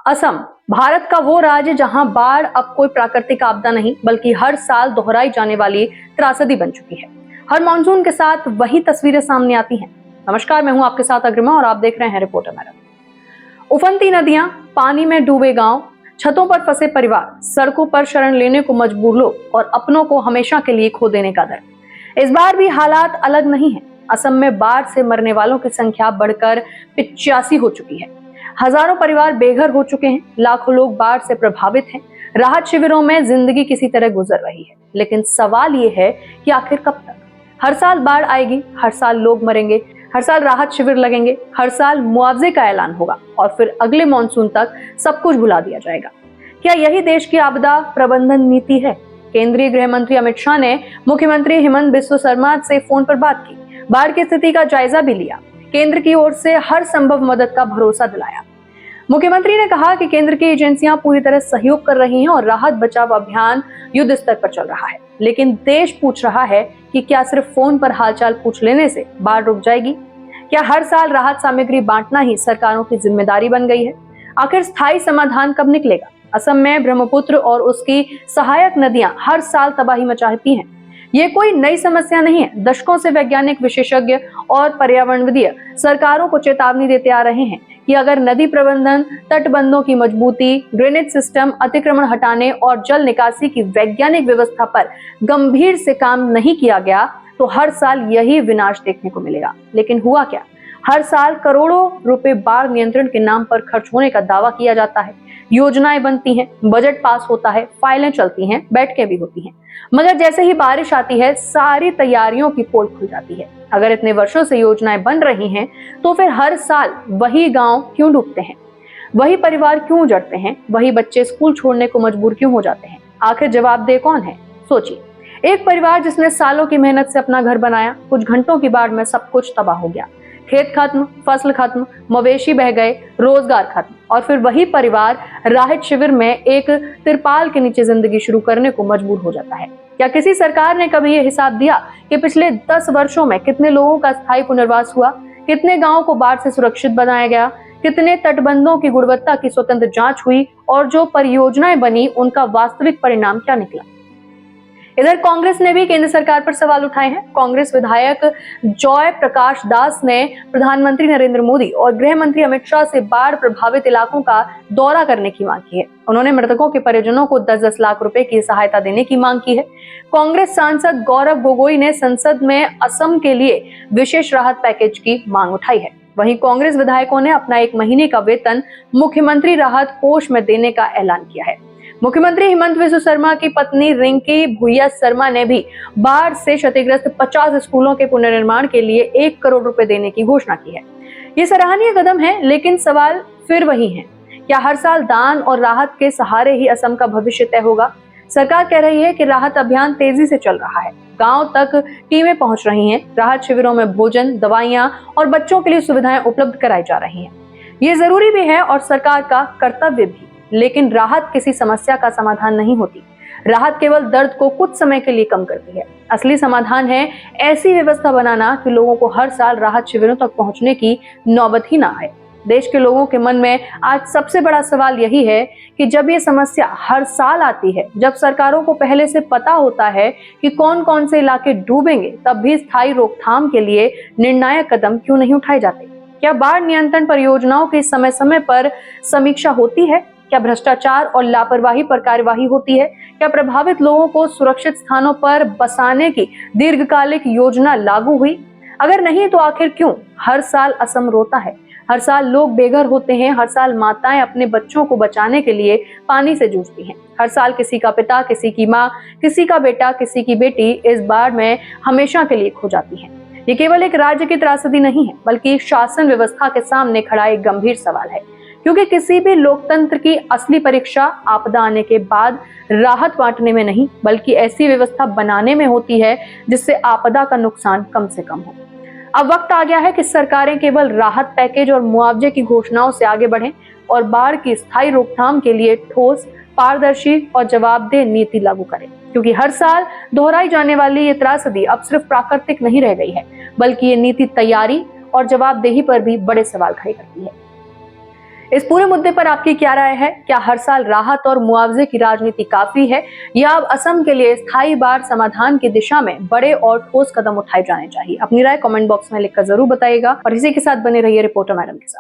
असम भारत का वो राज्य जहां बाढ़ अब कोई प्राकृतिक आपदा नहीं बल्कि हर साल दोहराई जाने वाली त्रासदी बन चुकी है। हर मानसून के साथ वही तस्वीरें सामने आती हैं। नमस्कार, मैं हूं आपके साथ अग्रिमा और आप देख रहे हैं रिपोर्टर मेरठ। उफनती नदियां, पानी में डूबे गांव, छतों पर फंसे परिवार, सड़कों पर शरण लेने को मजबूर लोग और अपनों को हमेशा के लिए खो देने का डर। इस बार भी हालात अलग नहीं है। असम में बाढ़ से मरने वालों की संख्या बढ़कर 85 हो चुकी है। हजारों परिवार बेघर हो चुके हैं, लाखों लोग बाढ़ से प्रभावित हैं। राहत शिविरों में जिंदगी किसी तरह गुजर रही है, लेकिन सवाल ये है कि आखिर कब तक? हर साल बाढ़ आएगी, हर साल लोग मरेंगे, हर साल राहत शिविर लगेंगे, हर साल मुआवजे का ऐलान होगा और फिर अगले मॉनसून तक सब कुछ भुला दिया जाएगा। क्या यही देश की आपदा प्रबंधन नीति है? केंद्रीय गृह मंत्री अमित शाह ने मुख्यमंत्री हेमंत बिस्वा शर्मा से फोन पर बात की, बाढ़ की स्थिति का जायजा भी लिया, केंद्र की ओर से हर संभव मदद का भरोसा दिलाया। मुख्यमंत्री ने कहा कि केंद्र की एजेंसियां पूरी तरह सहयोग कर रही हैं और राहत बचाव अभियान युद्ध स्तर पर चल रहा है। लेकिन देश पूछ रहा है कि क्या सिर्फ फोन पर हालचाल पूछ लेने से बाढ़ रुक जाएगी? क्या हर साल राहत सामग्री बांटना ही सरकारों की जिम्मेदारी बन गई है? आखिर स्थायी समाधान कब निकलेगा? असम में ब्रह्मपुत्र और उसकी सहायक नदियां हर साल तबाही मचाती हैं। ये कोई नई समस्या नहीं है। दशकों से वैज्ञानिक, विशेषज्ञ और पर्यावरणविद सरकारों को चेतावनी देते आ रहे हैं कि अगर नदी प्रबंधन, तटबंधों की मजबूती, ड्रेनेज सिस्टम, अतिक्रमण हटाने और जल निकासी की वैज्ञानिक व्यवस्था पर गंभीर से काम नहीं किया गया तो हर साल यही विनाश देखने को मिलेगा। लेकिन हुआ क्या? हर साल करोड़ों रुपए बाढ़ नियंत्रण के नाम पर खर्च होने का दावा किया जाता है। योजनाएं बनती हैं, बजट पास होता है, फाइलें चलती हैं, बैठकें भी होती हैं, मगर जैसे ही बारिश आती है सारी तैयारियों की पोल खुल जाती है। अगर इतने वर्षों से योजनाएं बन रही हैं तो फिर हर साल वही गांव क्यों डूबते हैं? वही परिवार क्यों उजड़ते हैं? वही बच्चे स्कूल छोड़ने को मजबूर क्यों हो जाते हैं? आखिर जवाबदेह कौन है? सोचिए, एक परिवार जिसने सालों की मेहनत से अपना घर बनाया, कुछ घंटों की बाढ़ में सब कुछ तबाह हो गया। खेत खत्म, फसल खत्म, मवेशी बह गए, रोजगार खत्म और फिर वही परिवार राहत शिविर में एक तिरपाल के नीचे जिंदगी शुरू करने को मजबूर हो जाता है। क्या किसी सरकार ने कभी ये हिसाब दिया कि पिछले 10 वर्षों में कितने लोगों का स्थायी पुनर्वास हुआ, कितने गांवों को बाढ़ से सुरक्षित बनाया गया, कितने तटबंधों की गुणवत्ता की स्वतंत्र जांच हुई और जो परियोजनाएं बनी उनका वास्तविक परिणाम क्या निकला? इधर कांग्रेस ने भी केंद्र सरकार पर सवाल उठाए हैं। कांग्रेस विधायक जॉय प्रकाश दास ने प्रधानमंत्री नरेंद्र मोदी और गृह मंत्री अमित शाह से बाढ़ प्रभावित इलाकों का दौरा करने की मांग की है। उन्होंने मृतकों के परिजनों को 10-10 लाख रुपए की सहायता देने की मांग की है। कांग्रेस सांसद गौरव गोगोई ने संसद में असम के लिए विशेष राहत पैकेज की मांग उठाई है। वहीं कांग्रेस विधायकों ने अपना 1 महीने का वेतन मुख्यमंत्री राहत कोष में देने का ऐलान किया है। मुख्यमंत्री हेमंत बिस्वा शर्मा की पत्नी रिंकी भुइया शर्मा ने भी बाढ़ से क्षतिग्रस्त 50 स्कूलों के पुनर्निर्माण के लिए 1 करोड़ रुपए देने की घोषणा की है। ये सराहनीय कदम है, लेकिन सवाल फिर वही है, क्या हर साल दान और राहत के सहारे ही असम का भविष्य तय होगा? सरकार कह रही है कि राहत अभियान तेजी से चल रहा है, गांव तक टीमें पहुंच रही हैं, राहत शिविरों में भोजन, दवाइयां और बच्चों के लिए सुविधाएं उपलब्ध कराई जा रही हैं। ये जरूरी भी है और सरकार का कर्तव्य भी, लेकिन राहत किसी समस्या का समाधान नहीं होती। राहत केवल दर्द को कुछ समय के लिए कम करती है। असली समाधान है ऐसी व्यवस्था बनाना कि लोगों को हर साल राहत शिविरों तक पहुंचने की नौबत ही ना आए। देश के लोगों के मन में आज सबसे बड़ा सवाल यही है कि जब ये समस्या हर साल आती है, जब सरकारों को पहले से पता होता है कि कौन कौन से इलाके डूबेंगे, तब भी स्थायी रोकथाम के लिए निर्णायक कदम क्यों नहीं उठाए जाते? क्या बाढ़ नियंत्रण परियोजनाओं की समय समय पर समीक्षा होती है? क्या भ्रष्टाचार और लापरवाही पर कार्यवाही होती है? क्या प्रभावित लोगों को सुरक्षित स्थानों पर बसाने की दीर्घकालिक योजना लागू हुई? अगर नहीं तो आखिर क्यों हर साल असम रोता है? हर साल लोग बेघर होते हैं, हर साल माताएं अपने बच्चों को बचाने के लिए पानी से जूझती हैं। हर साल किसी का पिता, किसी की माँ, किसी का बेटा, किसी की बेटी इस बाढ़ में हमेशा के लिए खो जाती है। ये केवल एक राज्य की त्रासदी नहीं है, बल्कि शासन व्यवस्था के सामने खड़ा एक गंभीर सवाल है। क्योंकि किसी भी लोकतंत्र की असली परीक्षा आपदा आने के बाद राहत बांटने में नहीं, बल्कि ऐसी व्यवस्था बनाने में होती है जिससे आपदा का नुकसान कम से कम हो। अब वक्त आ गया है कि सरकारें केवल राहत पैकेज और मुआवजे की घोषणाओं से आगे बढ़ें और बाढ़ की स्थायी रोकथाम के लिए ठोस, पारदर्शी और जवाबदेह नीति लागू करें। क्योंकि हर साल दोहराई जाने वाली ये त्रासदी अब सिर्फ प्राकृतिक नहीं रह गई है, बल्कि ये नीति तैयारी और जवाबदेही पर भी बड़े सवाल खड़े करती है। इस पूरे मुद्दे पर आपकी क्या राय है? क्या हर साल राहत और मुआवजे की राजनीति काफी है या अब असम के लिए स्थायी बाढ़ समाधान की दिशा में बड़े और ठोस कदम उठाए जाने चाहिए? अपनी राय कमेंट बॉक्स में लिखकर जरूर बताइएगा और इसी के साथ बने रहिए रिपोर्टर मैडम के साथ।